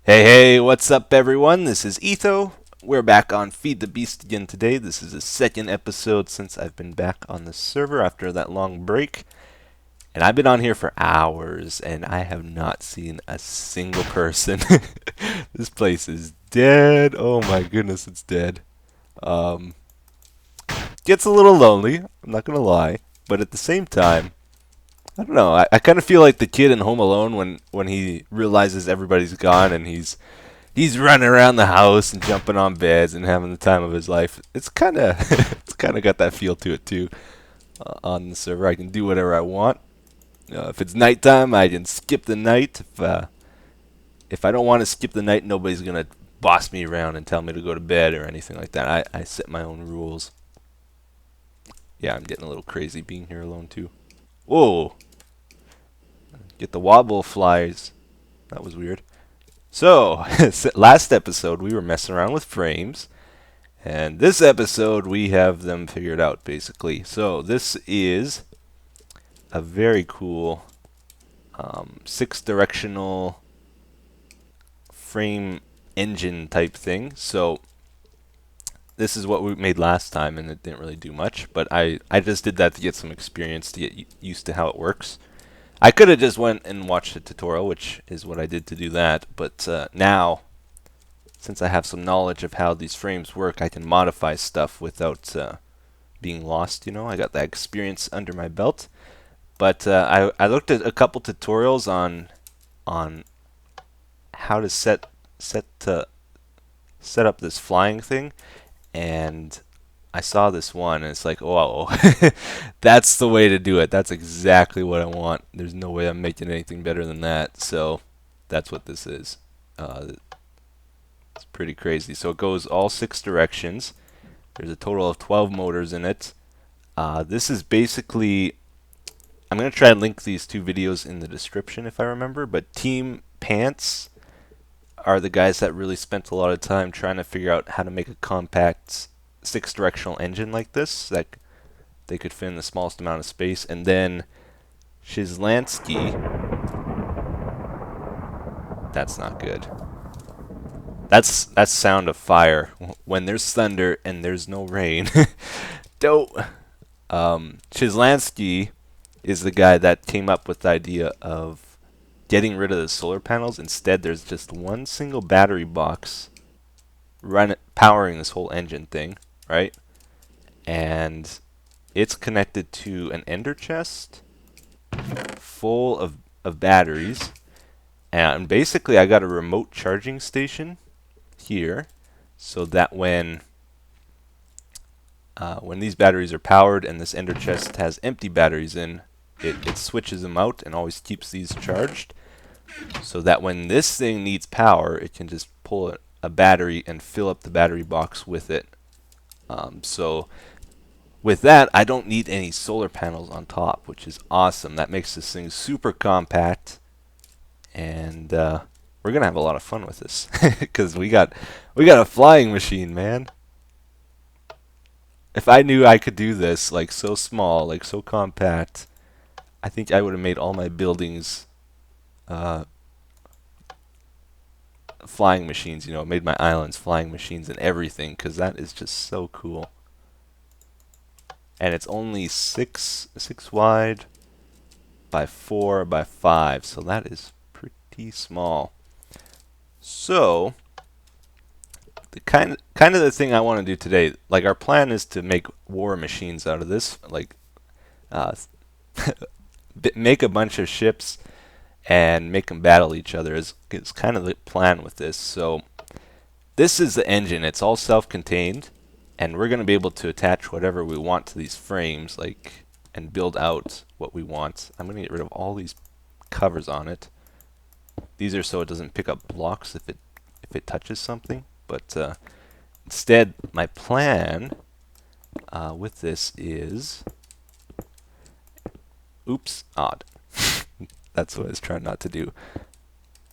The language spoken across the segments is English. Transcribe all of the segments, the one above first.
Hey, what's up, everyone? This is Etho. We're back on Feed the Beast again today. This is the second episode since I've been back on the server after that long break. And I've been on here for hours, and I have not seen a single person. This place is dead. Oh my goodness, it's dead. Um, Gets a little lonely, I'm not gonna lie. But at the same time, I don't know. I kind of feel like the kid in Home Alone when he realizes everybody's gone and he's running around the house and jumping on beds and having the time of his life. It's kind of it's kind of got that feel to it too. On the server, I can do whatever I want. If it's nighttime, I can skip the night. If I don't want to skip the night, nobody's gonna boss me around and tell me to go to bed or anything like that. I set my own rules. Yeah, I'm getting a little crazy being here alone too. Whoa! Get the wobble flies. That was weird. So, last episode we were messing around with frames, and this episode we have them figured out basically. So, this is a very cool six-directional frame engine type thing. So, this is what we made last time, and it didn't really do much, but I just did that to get some experience to get used to how it works. I could have just went and watched a tutorial, which is what I did to do that, but now, since I have some knowledge of how these frames work, I can modify stuff without being lost, you know. I got that experience under my belt. But I looked at a couple tutorials on how to set up this flying thing, and I saw this one, and it's like, oh, that's the way to do it. That's exactly what I want. There's no way I'm making anything better than that. So that's what this is. It's pretty crazy. So it goes all 6 directions. There's a total of 12 motors in it. This is basically, I'm going to try and link these 2 videos in the description if I remember, but Team Pants are the guys that really spent a lot of time trying to figure out how to make a compact 6-directional engine like this that they could fit in the smallest amount of space. And then Shizlansky, that's not good. That's sound of fire when there's thunder and there's no rain. Dope. Shizlansky is the guy that came up with the idea of getting rid of the solar panels. Instead, there's just one single battery box powering this whole engine thing, right? And it's connected to an ender chest full of batteries. And basically, I got a remote charging station here, so that when these batteries are powered and this ender chest has empty batteries in, it switches them out and always keeps these charged, so that when this thing needs power, it can just pull a battery and fill up the battery box with it. So with that, I don't need any solar panels on top, which is awesome. That makes this thing super compact, and we're gonna have a lot of fun with this because we got a flying machine, man. If I knew I could do this like so small, like so compact, I think I would have made all my buildings flying machines, you know, made my islands flying machines and everything, because that is just so cool. And it's only 6 wide by 4 by 5, so that is pretty small. So the kind of the thing I want to do today, like our plan is to make war machines out of this, like make a bunch of ships and make them battle each other is kind of the plan with this. So this is the engine. It's all self-contained, and we're going to be able to attach whatever we want to these frames, like, and build out what we want. I'm going to get rid of all these covers on it. These are so it doesn't pick up blocks if it touches something. But instead, my plan with this is, oops, odd. That's what I was trying not to do.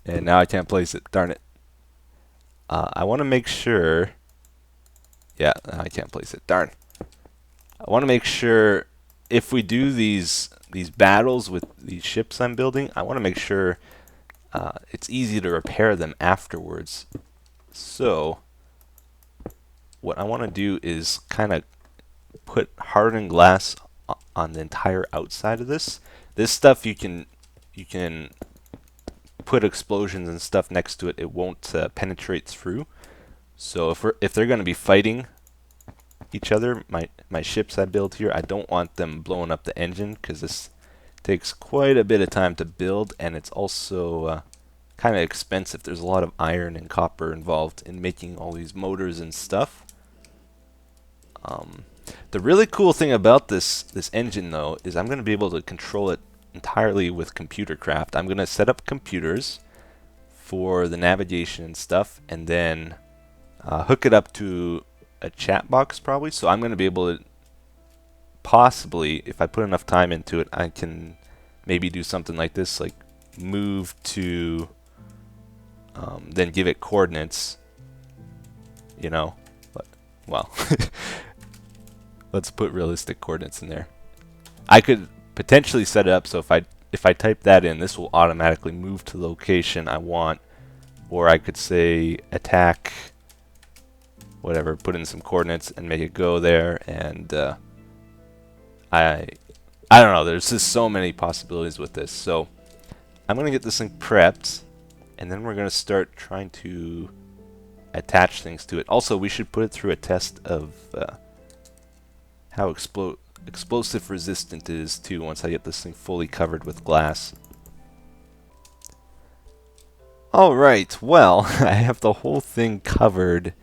And now I can't place it. Darn it. I want to make sure. Yeah, I can't place it. Darn. I want to make sure if we do these battles with these ships I'm building, I want to make sure it's easy to repair them afterwards. So what I want to do is kind of put hardened glass on the entire outside of this. This stuff you can put explosions and stuff next to it. It won't penetrate through. So if they're going to be fighting each other, my ships I build here, I don't want them blowing up the engine, because this takes quite a bit of time to build, and it's also kind of expensive. There's a lot of iron and copper involved in making all these motors and stuff. The really cool thing about this engine, though, is I'm going to be able to control it entirely with computer craft. I'm going to set up computers for the navigation and stuff, and then hook it up to a chat box probably. So I'm going to be able to possibly, if I put enough time into it, I can maybe do something like this, like move to, then give it coordinates, you know. But, well, let's put realistic coordinates in there. I could potentially set it up so if I type that in, this will automatically move to the location I want. Or I could say attack, whatever, put in some coordinates and make it go there. And I don't know, there's just so many possibilities with this. So I'm going to get this thing prepped, and then we're going to start trying to attach things to it. Also, we should put it through a test of how explosive resistant it is too, once I get this thing fully covered with glass. Alright, well, I have the whole thing covered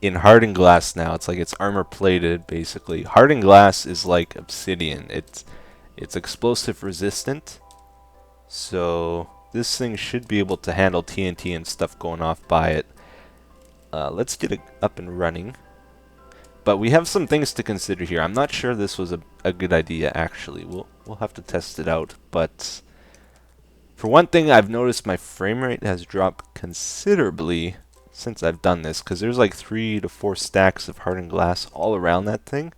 in hardened glass now. It's like it's armor plated, basically. Hardened glass is like obsidian. It's explosive resistant, so this thing should be able to handle TNT and stuff going off by it. Let's get it up and running. But we have some things to consider here. I'm not sure this was a good idea, actually. We'll have to test it out. But for one thing, I've noticed my frame rate has dropped considerably since I've done this, because there's like 3 to 4 stacks of hardened glass all around that thing.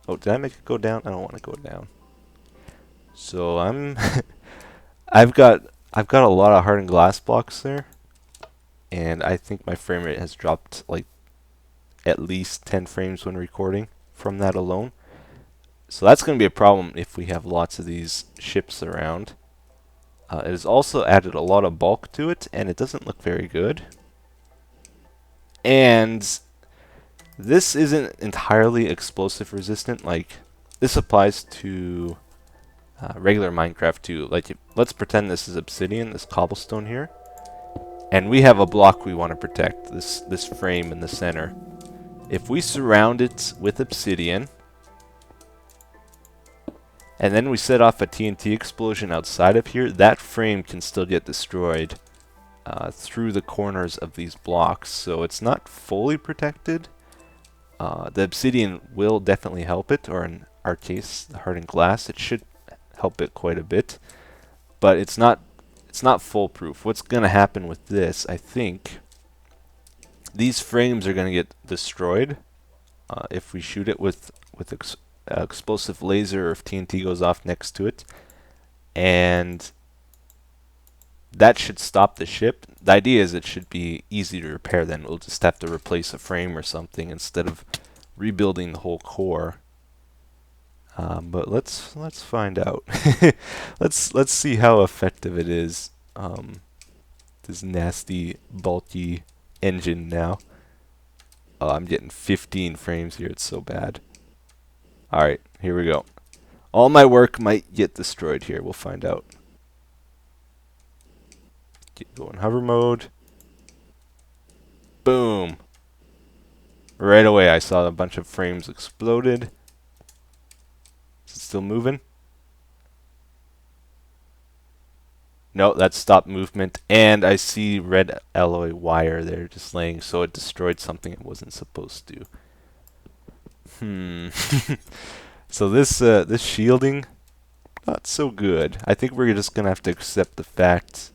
Oh, did I make it go down? I don't want to go down. So I've got a lot of hardened glass blocks there, and I think my frame rate has dropped like at least 10 frames when recording from that alone. So that's going to be a problem if we have lots of these ships around. It has also added a lot of bulk to it, and it doesn't look very good. And this isn't entirely explosive resistant. Like, this applies to regular Minecraft too. Like, let's pretend this is obsidian, this cobblestone here, and we have a block we want to protect, this frame in the center. If we surround it with obsidian, and then we set off a TNT explosion outside of here, that frame can still get destroyed through the corners of these blocks. So it's not fully protected. The obsidian will definitely help it, or in our case, the hardened glass, it should help it quite a bit. But it's not foolproof. What's going to happen with this, I think, these frames are going to get destroyed if we shoot it with explosive laser, or if TNT goes off next to it, and that should stop the ship. The idea is it should be easy to repair. Then we'll just have to replace a frame or something instead of rebuilding the whole core. But let's find out. let's see how effective it is. This nasty bulky engine now. Oh, I'm getting 15 frames here. It's so bad. Alright, here we go. All my work might get destroyed here. We'll find out. Go in hover mode. Boom. Right away I saw a bunch of frames exploded. Is it still moving? No, that stopped movement. And I see red alloy wire there just laying, so it destroyed something it wasn't supposed to. So this shielding, not so good. I think we're just gonna have to accept the fact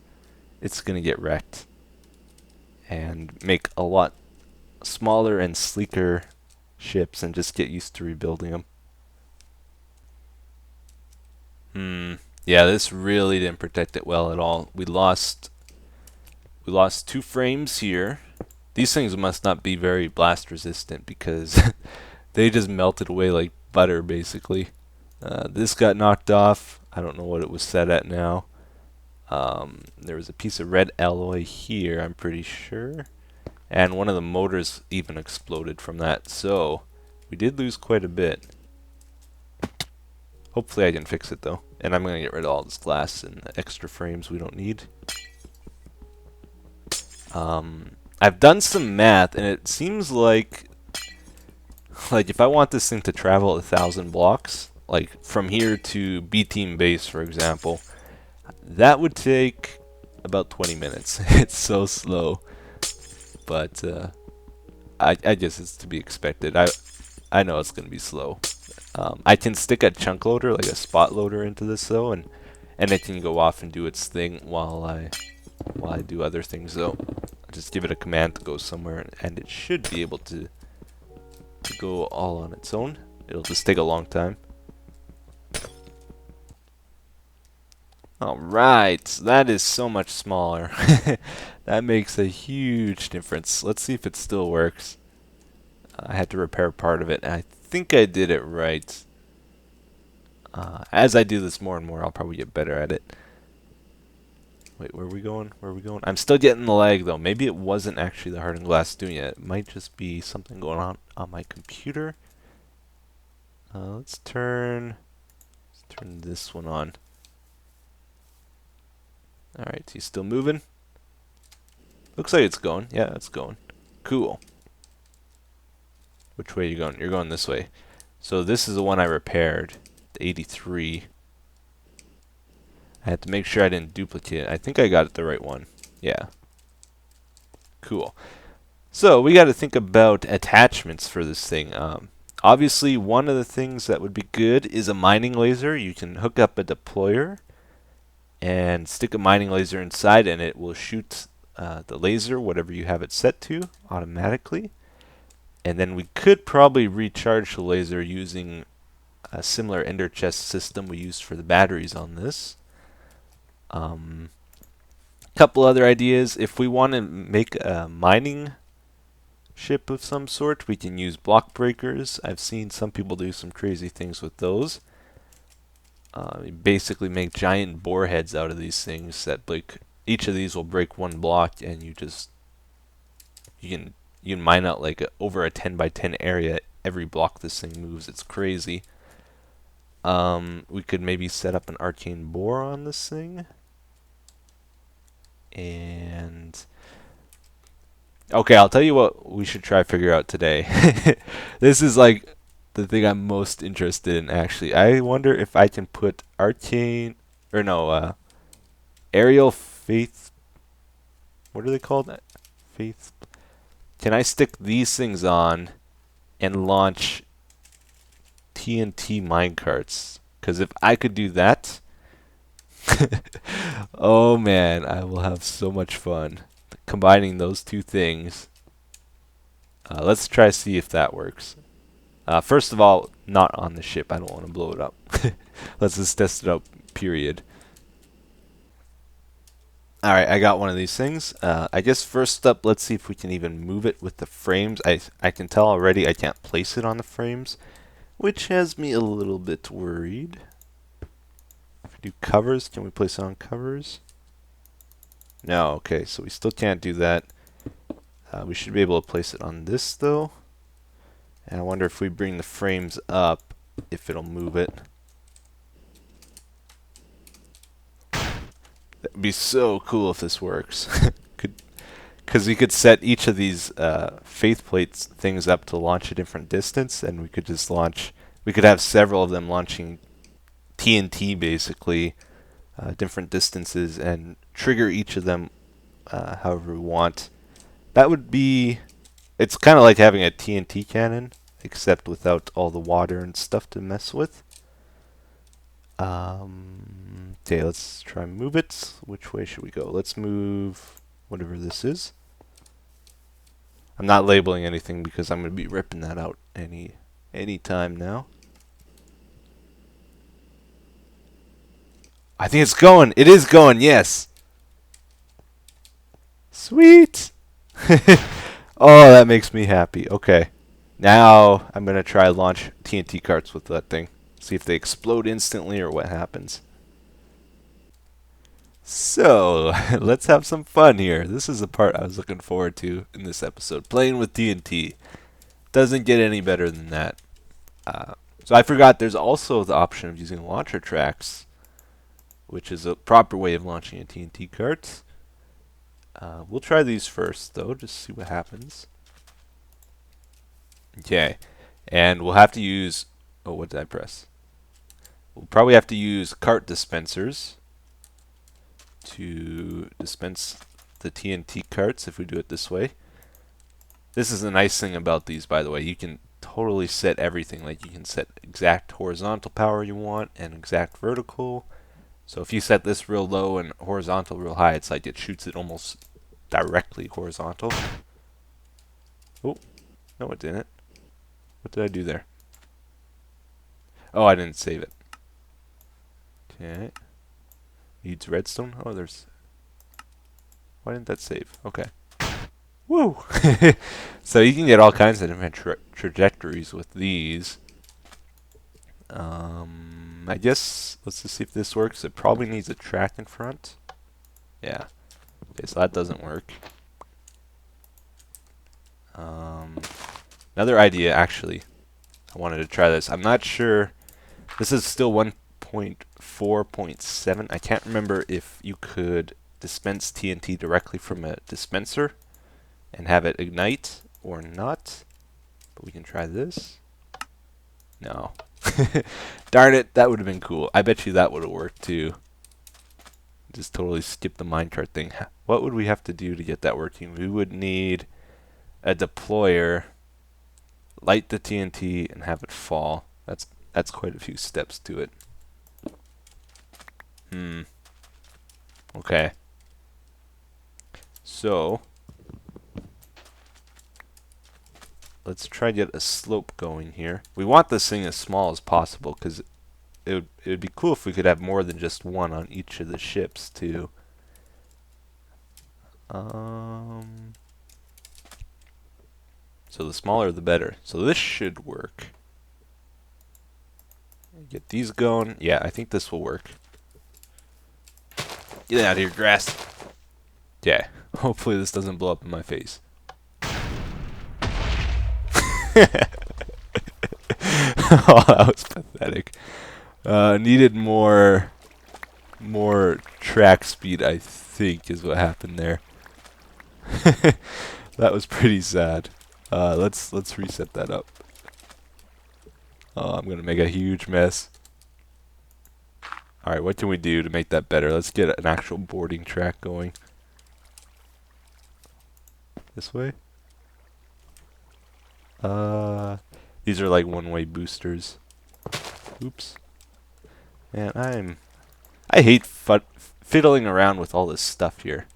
it's gonna get wrecked and make a lot smaller and sleeker ships and just get used to rebuilding them. Yeah, this really didn't protect it well at all. We lost 2 frames here. These things must not be very blast resistant because they just melted away like butter basically. This got knocked off. I don't know what it was set at now. There was a piece of red alloy here, I'm pretty sure. And one of the motors even exploded from that, so we did lose quite a bit. Hopefully I can fix it though. And I'm going to get rid of all this glass and the extra frames we don't need. I've done some math, and it seems like if I want this thing to travel 1,000 blocks, like from here to B-Team base, for example, that would take about 20 minutes. It's so slow, but I guess it's to be expected. I know it's going to be slow. I can stick a chunk loader, like a spot loader, into this though, and it can go off and do its thing while I do other things though. I just give it a command to go somewhere, and it should be able to go all on its own. It'll just take a long time. Alright, that is so much smaller. That makes a huge difference. Let's see if it still works. I had to repair part of it, and I think I did it right. As I do this more and more, I'll probably get better at it. Wait, where are we going? Where are we going? I'm still getting the lag, though. Maybe it wasn't actually the hardened glass doing it. It might just be something going on my computer. Let's turn this one on. Alright, he's still moving. Looks like it's going. Yeah, it's going. Cool. Which way are you going? You're going this way. So this is the one I repaired. The 83. I had to make sure I didn't duplicate it. I think I got it the right one. Yeah. Cool. So we got to think about attachments for this thing. Obviously, one of the things that would be good is a mining laser. You can hook up a deployer and stick a mining laser inside, and it will shoot the laser, whatever you have it set to, automatically. And then we could probably recharge the laser using a similar ender chest system we used for the batteries on this. Couple other ideas. If we want to make a mining ship of some sort, we can use block breakers. I've seen some people do some crazy things with those. You basically make giant bore heads out of these things that, like, each of these will break one block, and you can mine out like over a 10 by 10 area every block this thing moves. It's crazy. We could maybe set up an arcane bore on this thing. And okay, I'll tell you what we should try to figure out today. This is like the thing I'm most interested in, actually. I wonder if I can put arcane, or no, aerial faith. What are they called? Faith. Can I stick these things on and launch TNT minecarts? Because if I could do that, oh man, I will have so much fun combining those two things. Let's try to see if that works. First of all, not on the ship. I don't want to blow it up. Let's just test it out, period. Alright, I got one of these things. I guess first up, let's see if we can even move it with the frames. I can tell already I can't place it on the frames, which has me a little bit worried. If we do covers, can we place it on covers? No, okay, so we still can't do that. We should be able to place it on this, though. And I wonder if we bring the frames up, if it'll move it. That'd be so cool if this works. Because we could set each of these faith plates things up to launch a different distance, and we could just launch. We could have several of them launching TNT, basically, different distances, and trigger each of them however we want. That would be. It's kind of like having a TNT cannon, except without all the water and stuff to mess with. Okay, let's try and move it. Which way should we go? Let's move whatever this is. I'm not labeling anything because I'm going to be ripping that out any time now. I think it's going. It is going, yes. Sweet. Oh, that makes me happy. Okay. Now I'm going to try launch TNT carts with that thing. See if they explode instantly or what happens. So, let's have some fun here. This is the part I was looking forward to in this episode. Playing with TNT. Doesn't get any better than that. So I forgot there's also the option of using launcher tracks, which is a proper way of launching a TNT cart. We'll try these first, though, just see what happens. Okay, and we'll have to use... Oh, what did I press? We'll probably have to use cart dispensers to dispense the TNT carts if we do it this way. This is the nice thing about these, by the way. You can totally set everything. Like, you can set exact horizontal power you want and exact vertical. So if you set this real low and horizontal real high, it's like it shoots it almost directly horizontal. Oh, no it didn't. What did I do there? Oh, I didn't save it. Okay. Needs redstone. Oh, there's... Why didn't that save? Okay. Woo! So you can get all kinds of different trajectories with these. I guess, let's just see if this works. It probably needs a track in front. Yeah. Okay, so that doesn't work. Another idea, actually. I wanted to try this. I'm not sure. This is still 1.4.7. I can't remember if you could dispense TNT directly from a dispenser and have it ignite or not. But we can try this. No. Darn it, that would have been cool. I bet you that would have worked too. Just totally skip the minecart thing. What would we have to do to get that working? We would need a deployer, light the TNT, and have it fall. That's quite a few steps to it. Okay. So let's try to get a slope going here. We want this thing as small as possible because it would be cool if we could have more than just one on each of the ships too. So the smaller the better. So this should work. Get these going. Yeah, I think this will work. Get out of here, grass. Yeah, hopefully this doesn't blow up in my face. Oh, that was pathetic. Needed more track speed, I think, is what happened there. That was pretty sad. Let's reset that up. Oh, I'm gonna make a huge mess. Alright, what can we do to make that better? Let's get an actual boarding track going. This way? These are like one-way boosters. Oops. Man, I hate fiddling around with all this stuff here.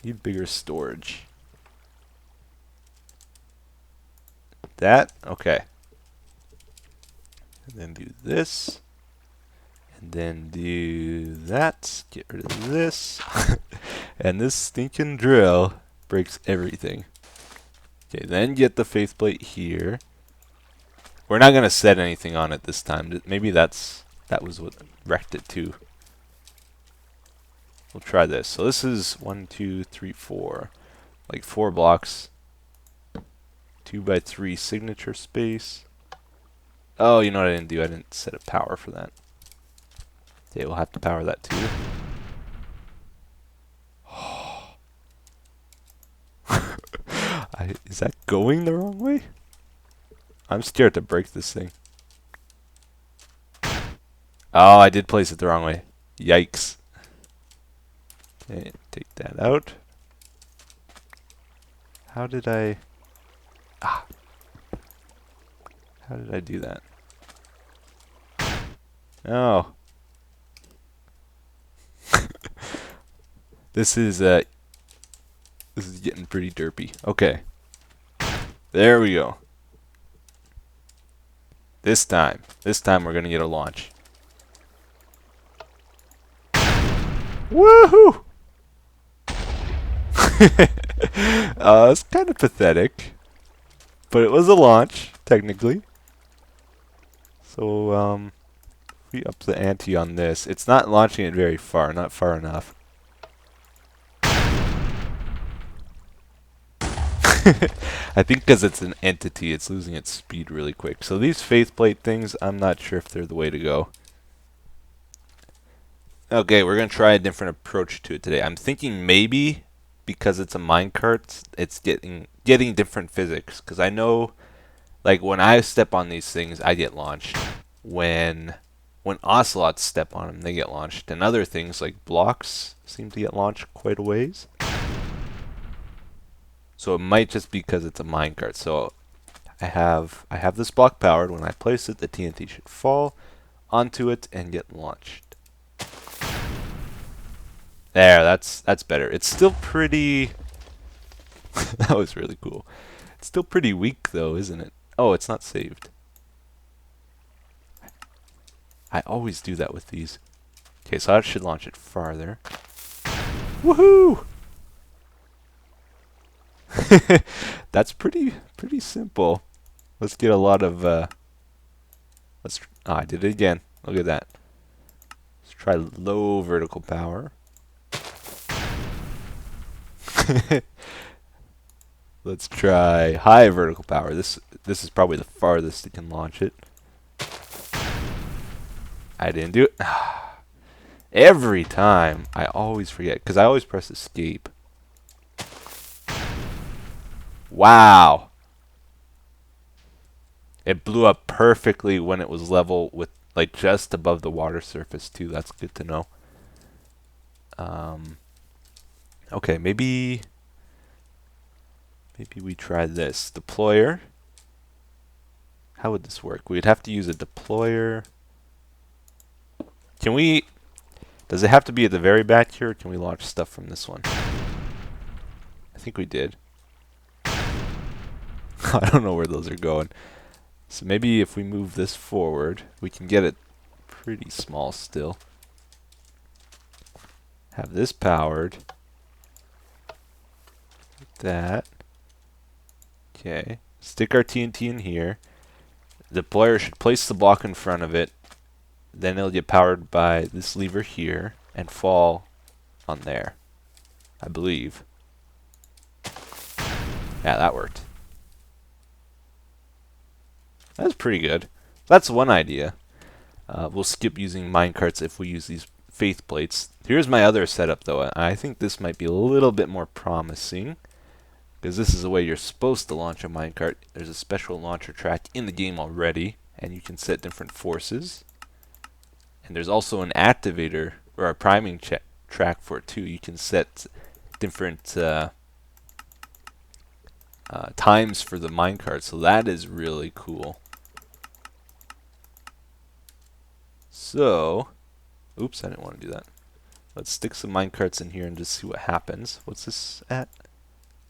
Need bigger storage. That? Okay. And then do this. And then do that. Get rid of this. And this stinking drill breaks everything. Okay, then get the faith plate here. We're not going to set anything on it this time. Maybe that was what wrecked it too. We'll try this. So this is 1, 2, 3, 4. Like 4 blocks. 2x3 signature space. Oh, you know what I didn't do? I didn't set a power for that. Okay, we'll have to power that too. Is that going the wrong way? I'm scared to break this thing. Oh, I did place it the wrong way. Yikes. Okay, take that out. How did I... Ah. How did I do that? Oh. This is getting pretty derpy. Okay. There we go. This time we're gonna get a launch. Woohoo! It's kind of pathetic, but it was a launch, technically. So, if we up the ante on this, it's not launching it very far, not far enough. I think because it's an entity, it's losing its speed really quick. So these faith plate things, I'm not sure if they're the way to go. Okay, we're going to try a different approach to it today. I'm thinking maybe because it's a minecart, it's getting different physics. Because I know, like, when I step on these things, I get launched. When ocelots step on them, they get launched. And other things, like blocks, seem to get launched quite a ways. So it might just be because it's a minecart. So I have this block powered. When I place it, the TNT should fall onto it and get launched. There, that's better. It's still pretty... That was really cool. It's still pretty weak, though, isn't it? Oh, it's not saved. I always do that with these. Okay, so I should launch it farther. Woohoo! That's pretty simple. Let's get a lot of... I did it again. Look at that. Let's try low vertical power. Let's try high vertical power. This is probably the farthest it can launch it. I didn't do it. Every time. I always forget because I always press escape. Wow. It blew up perfectly when it was level with, like, just above the water surface too. That's good to know. Okay, maybe we try this. Deployer. How would this work? We'd have to use a deployer. Can we... Does it have to be at the very back here, or can we launch stuff from this one? I think we did. I don't know where those are going. So maybe if we move this forward, we can get it pretty small still. Have this powered. Like that. Okay. Stick our TNT in here. The deployer should place the block in front of it. Then it'll get powered by this lever here and fall on there, I believe. Yeah, that worked. That's pretty good. That's one idea. We'll skip using minecarts if we use these faith plates. Here's my other setup, though. I think this might be a little bit more promising, because this is the way you're supposed to launch a minecart. There's a special launcher track in the game already, and you can set different forces. And there's also an activator, or a priming track for it too. You can set different times for the minecart, so that is really cool. So, oops, I didn't want to do that. Let's stick some minecarts in here and just see what happens. What's this at?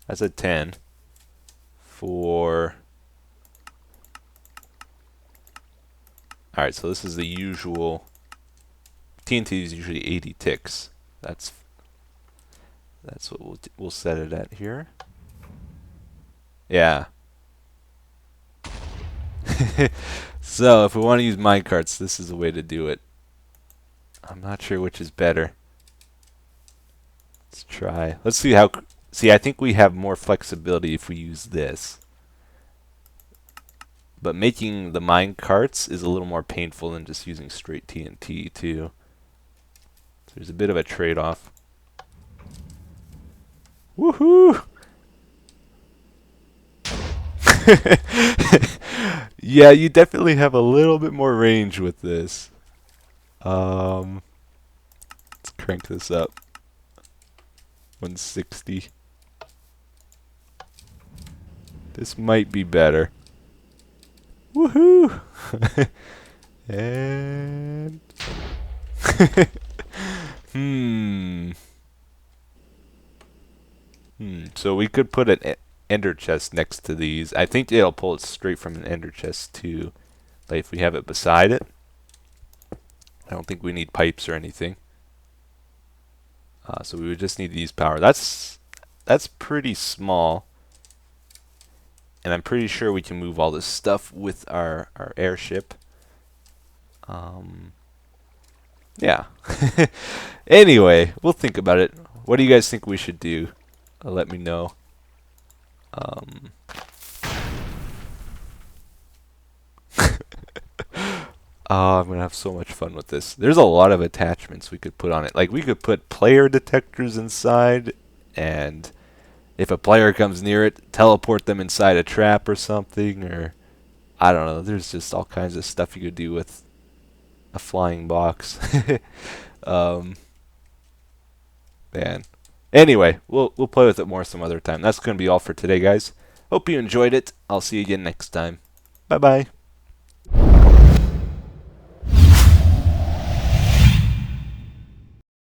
That's a 10 for... Alright, so this is the usual... TNT is usually 80 ticks. That's what we'll set it at here. Yeah. So if we want to use minecarts, this is the way to do it. I'm not sure which is better. Let's try. Let's see how... See, I think we have more flexibility if we use this. But making the minecarts is a little more painful than just using straight TNT too. So there's a bit of a trade-off. Woohoo! Yeah, you definitely have a little bit more range with this. Let's crank this up. 160. This might be better. Woohoo! And... So we could put an ender chest next to these. I think it'll pull it straight from an ender chest too. Like if we have it beside it. I don't think we need pipes or anything. So we would just need to use power. That's pretty small. And I'm pretty sure we can move all this stuff with our airship. Yeah. Anyway, we'll think about it. What do you guys think we should do? Let me know. Oh, I'm gonna have so much fun with this. There's a lot of attachments we could put on it. Like we could put player detectors inside, and if a player comes near it, teleport them inside a trap or something, or I don't know. There's just all kinds of stuff you could do with a flying box. um, Man. Anyway, we'll play with it more some other time. That's gonna be all for today, guys. Hope you enjoyed it. I'll see you again next time. Bye bye.